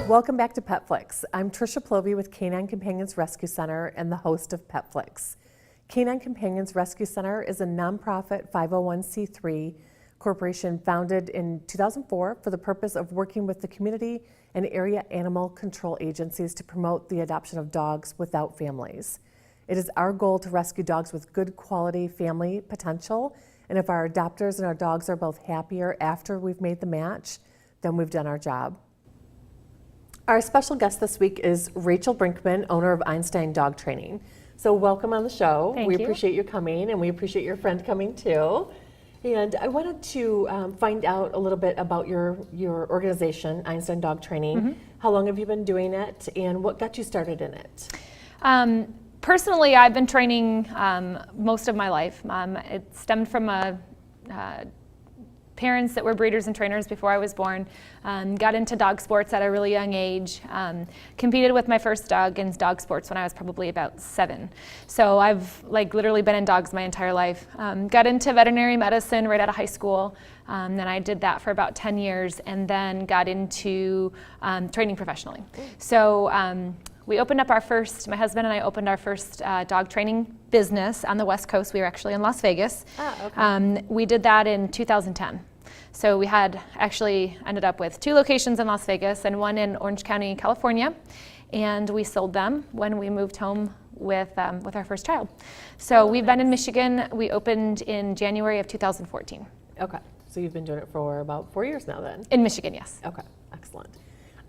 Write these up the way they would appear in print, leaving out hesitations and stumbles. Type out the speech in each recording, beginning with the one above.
Welcome back to PetFlix. I'm Tricia Plovey with Canine Companions Rescue Center and the host of PetFlix. Canine Companions Rescue Center is a nonprofit 501c3 corporation founded in 2004 for the purpose of working with the community and area animal control agencies to promote the adoption of dogs without families. It is our goal to rescue dogs with good quality family potential, and if our adopters and our dogs are both happier after we've made the match, then we've done our job. Our special guest this week is Rachel Brinkman, owner of Einstein Dog Training. So welcome on the show. Thank we you. appreciate you coming, and we appreciate your friend coming too. And I wanted to find out a little bit about your organization, Einstein Dog Training. Mm-hmm. How long have you been doing it, and what got you started in it? Personally, I've been training most of my life. It stemmed from parents that were breeders and trainers before I was born. Got into dog sports at a really young age. Competed with my first dog in dog sports when I was probably about 7. So I've literally been in dogs my entire life. Got into veterinary medicine right out of high school. Then I did that for about 10 years and then got into training professionally. So we opened up my husband and I opened our first dog training business on the West Coast. We were actually in Las Vegas. Okay. We did that in 2010. So we had actually ended up with 2 locations in Las Vegas and 1 in Orange County, California. And we sold them when we moved home with our first child. So we've been in Michigan. We opened in January of 2014. Okay, so you've been doing it for about 4 years now then? In Michigan, yes. Okay, excellent.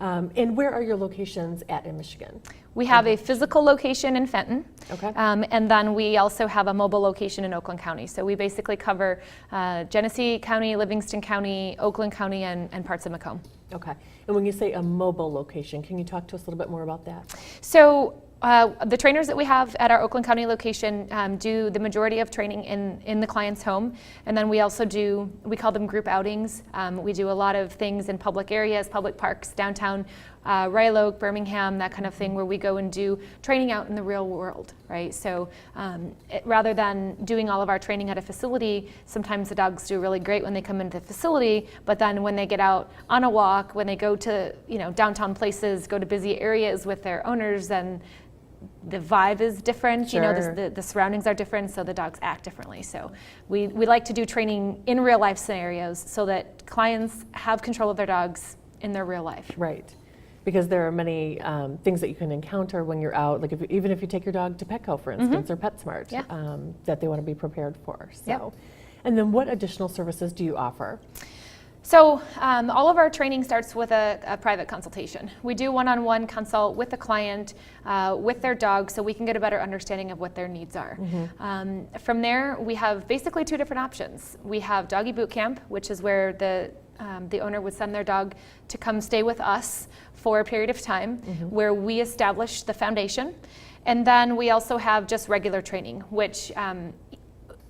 And where are your locations at in Michigan? We have a physical location in Fenton, Okay. and then we also have a mobile location in Oakland County. So we basically cover Genesee County, Livingston County, Oakland County, and parts of Macomb. Okay, and when you say a mobile location, can you talk to us a little bit more about that? So the trainers that we have at our Oakland County location do the majority of training in the client's home, and then we also we call them group outings. We do a lot of things in public areas, public parks, downtown, Royal Oak, Birmingham, that kind of thing, where we go and do training out in the real world, right? So rather than doing all of our training at a facility, sometimes the dogs do really great when they come into the facility, but then when they get out on a walk, when they go to downtown places, go to busy areas with their owners, then the vibe is different. Sure. The surroundings are different, so the dogs act differently. So we like to do training in real life scenarios so that clients have control of their dogs in their real life. Right, because there are many things that you can encounter when you're out, like even if you take your dog to Petco, for instance, or PetSmart, Yeah. that they want to be prepared for. So, Yep. And then what additional services do you offer? So all of our training starts with a private consultation. We do one-on-one consult with the client, with their dog, so we can get a better understanding of what their needs are. Mm-hmm. From there, we have basically 2 different options. We have doggy boot camp, which is where the owner would send their dog to come stay with us for a period of time, where we establish the foundation. And then we also have just regular training, which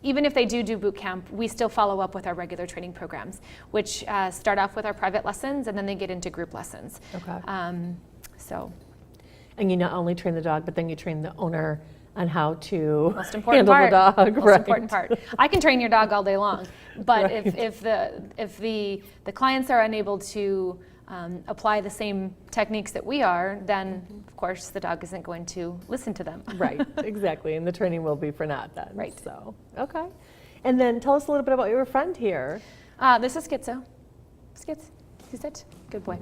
even if they do boot camp, we still follow up with our regular training programs, which start off with our private lessons, and then they get into group lessons. Okay. And you not only train the dog, but then you train the owner on how to most important handle part, the dog. most Right. important part. I can train your dog all day long, but Right. if the clients are unable to apply the same techniques that we are, then of course the dog isn't going to listen to them. Right, exactly, and the training will be for naught then. Right. So, okay. And then tell us a little bit about your friend here. This is Schizo. Skits, you sit? Good boy.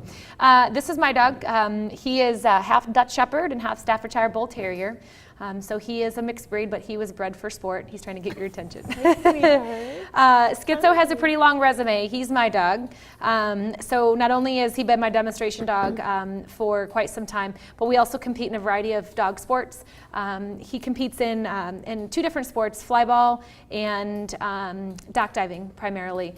This is my dog. He is half Dutch Shepherd and half Staffordshire Bull Terrier. So he is a mixed breed, but he was bred for sport. He's trying to get your attention. Schizo has a pretty long resume. He's my dog. So not only has he been my demonstration dog for quite some time, but we also compete in a variety of dog sports. He competes in 2 different sports, flyball and dock diving primarily.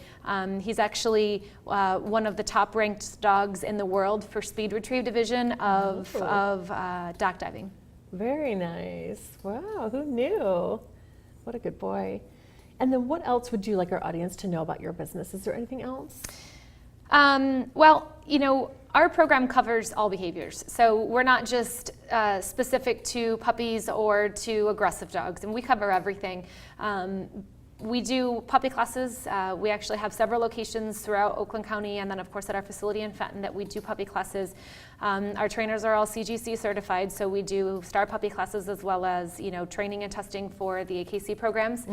He's actually one of the top ranked dogs in the world for speed retrieve division of dock diving. Very nice. Wow, who knew? What a good boy. And then what else would you like our audience to know about your business? Is there anything else? Well, our program covers all behaviors. So we're not just specific to puppies or to aggressive dogs, and we cover everything. We do puppy classes. We actually have several locations throughout Oakland County, and then of course at our facility in Fenton that we do puppy classes. Our trainers are all CGC certified, so we do star puppy classes as well as training and testing for the AKC programs.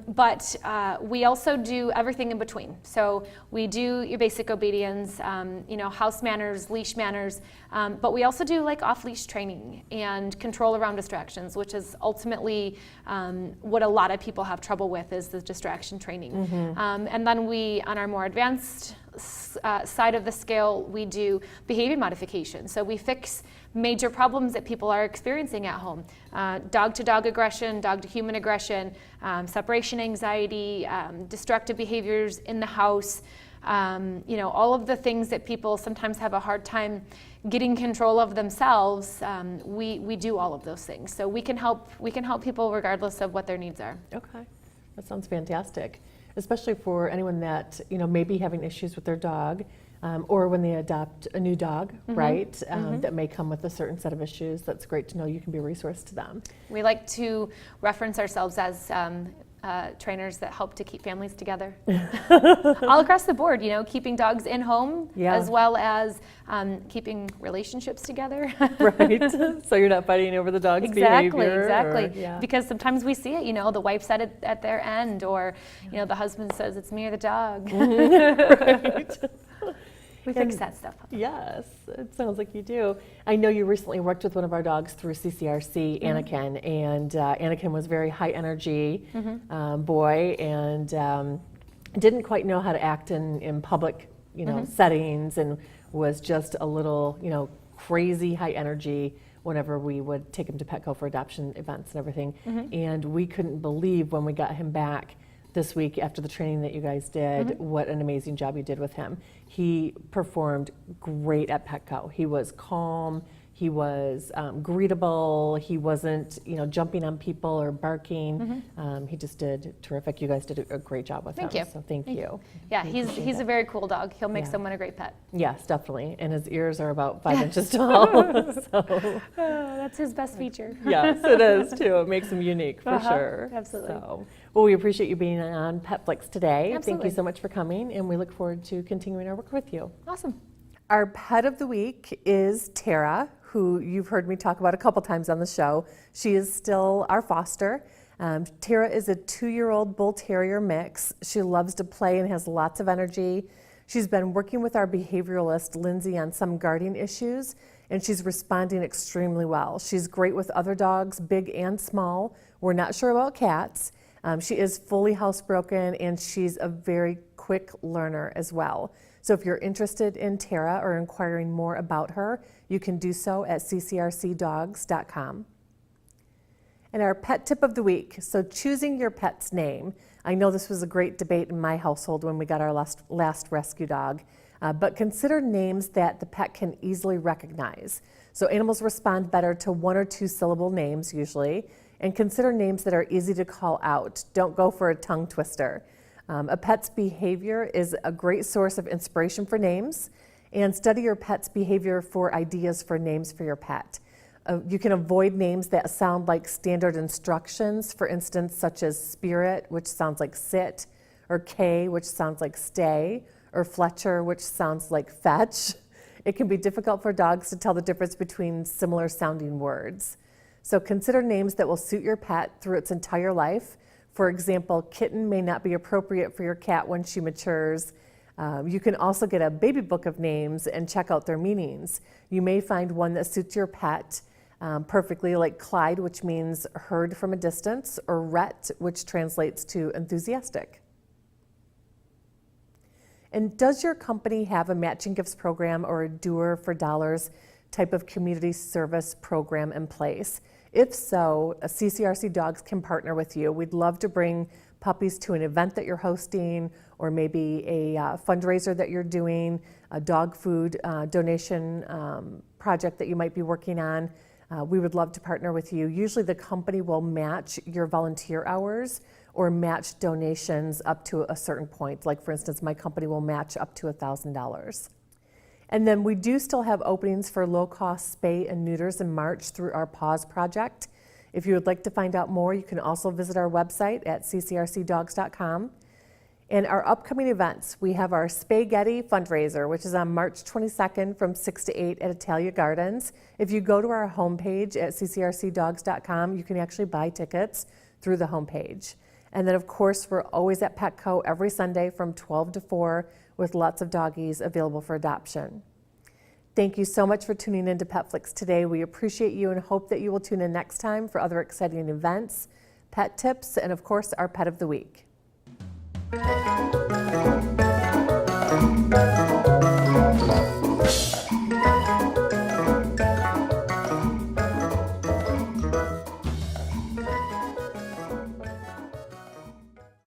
But we also do everything in between. So we do your basic obedience, house manners, leash manners, but we also do like off-leash training and control around distractions, which is ultimately what a lot of people have trouble with, is the distraction training. And then we, on our more advanced side of the scale, we do behavior modification. So we fix major problems that people are experiencing at home. Dog-to-dog aggression, dog-to-human aggression, separation anxiety, destructive behaviors in the house, all of the things that people sometimes have a hard time getting control of themselves. We do all of those things. So we can help people regardless of what their needs are. Okay, that sounds fantastic, especially for anyone that may be having issues with their dog, or when they adopt a new dog, right? That may come with a certain set of issues. That's great to know you can be a resource to them. We like to reference ourselves as trainers that help to keep families together. All across the board, keeping dogs in home, as well as keeping relationships together. Right, so you're not fighting over the dog's behavior. Exactly. Because sometimes we see it, the wife said it at their end, or the husband says it's me or the dog. Right. We fix that stuff up. Yes, it sounds like you do. I know you recently worked with one of our dogs through CCRC, Anakin, and Anakin was very high energy boy, and didn't quite know how to act in public, settings, and was just a little, crazy high energy whenever we would take him to Petco for adoption events and everything. And we couldn't believe when we got him back this week after the training that you guys did, what an amazing job you did with him. He performed great at Petco. He was calm, he was greetable, he wasn't jumping on people or barking. He just did terrific. You guys did a great job with him. Thank you. So thank you. Yeah, he's a very cool dog. He'll make someone a great pet. Yes, definitely. And his ears are about 5 inches tall. So. That's his best feature. Yes, it is too. It makes him unique for sure. Absolutely. So, well, we appreciate you being on PetFlix today. Absolutely. Thank you so much for coming, and we look forward to continuing our work with you. Awesome. Our pet of the week is Tara, who you've heard me talk about a couple times on the show. She is still our foster. Tara is a 2-year-old bull terrier mix. She loves to play and has lots of energy. She's been working with our behavioralist, Lindsay, on some guarding issues, and she's responding extremely well. She's great with other dogs, big and small. We're not sure about cats. She is fully housebroken, and she's a very quick learner as well. So if you're interested in Tara or inquiring more about her, you can do so at ccrcdogs.com. And our pet tip of the week, so choosing your pet's name. I know this was a great debate in my household when we got our last rescue dog, but consider names that the pet can easily recognize. So animals respond better to 1 or 2 syllable names usually, and consider names that are easy to call out. Don't go for a tongue twister. A pet's behavior is a great source of inspiration for names, and study your pet's behavior for ideas for names for your pet. You can avoid names that sound like standard instructions, for instance, such as Spirit, which sounds like sit, or Kay, which sounds like stay, or Fletcher, which sounds like fetch. It can be difficult for dogs to tell the difference between similar sounding words. So consider names that will suit your pet through its entire life. For example, kitten may not be appropriate for your cat when she matures. You can also get a baby book of names and check out their meanings. You may find one that suits your pet perfectly, like Clyde, which means heard from a distance, or Rhett, which translates to enthusiastic. And does your company have a matching gifts program or a doer for dollars type of community service program in place? If so, CCRC Dogs can partner with you. We'd love to bring puppies to an event that you're hosting, or maybe a fundraiser that you're doing, a dog food donation project that you might be working on. We would love to partner with you. Usually the company will match your volunteer hours or match donations up to a certain point. Like for instance, my company will match up to $1,000. And then we do still have openings for low-cost spay and neuters in March through our Pause project. If you would like to find out more, you can also visit our website at ccrcdogs.com. And our upcoming events, we have our Spaghetti fundraiser, which is on March 22nd from 6 to 8 at Italia Gardens. If you go to our homepage at ccrcdogs.com, you can actually buy tickets through the homepage. And then, of course, we're always at Petco every Sunday from 12 to 4 with lots of doggies available for adoption. Thank you so much for tuning in to PetFlix today. We appreciate you and hope that you will tune in next time for other exciting events, pet tips, and of course, our Pet of the Week.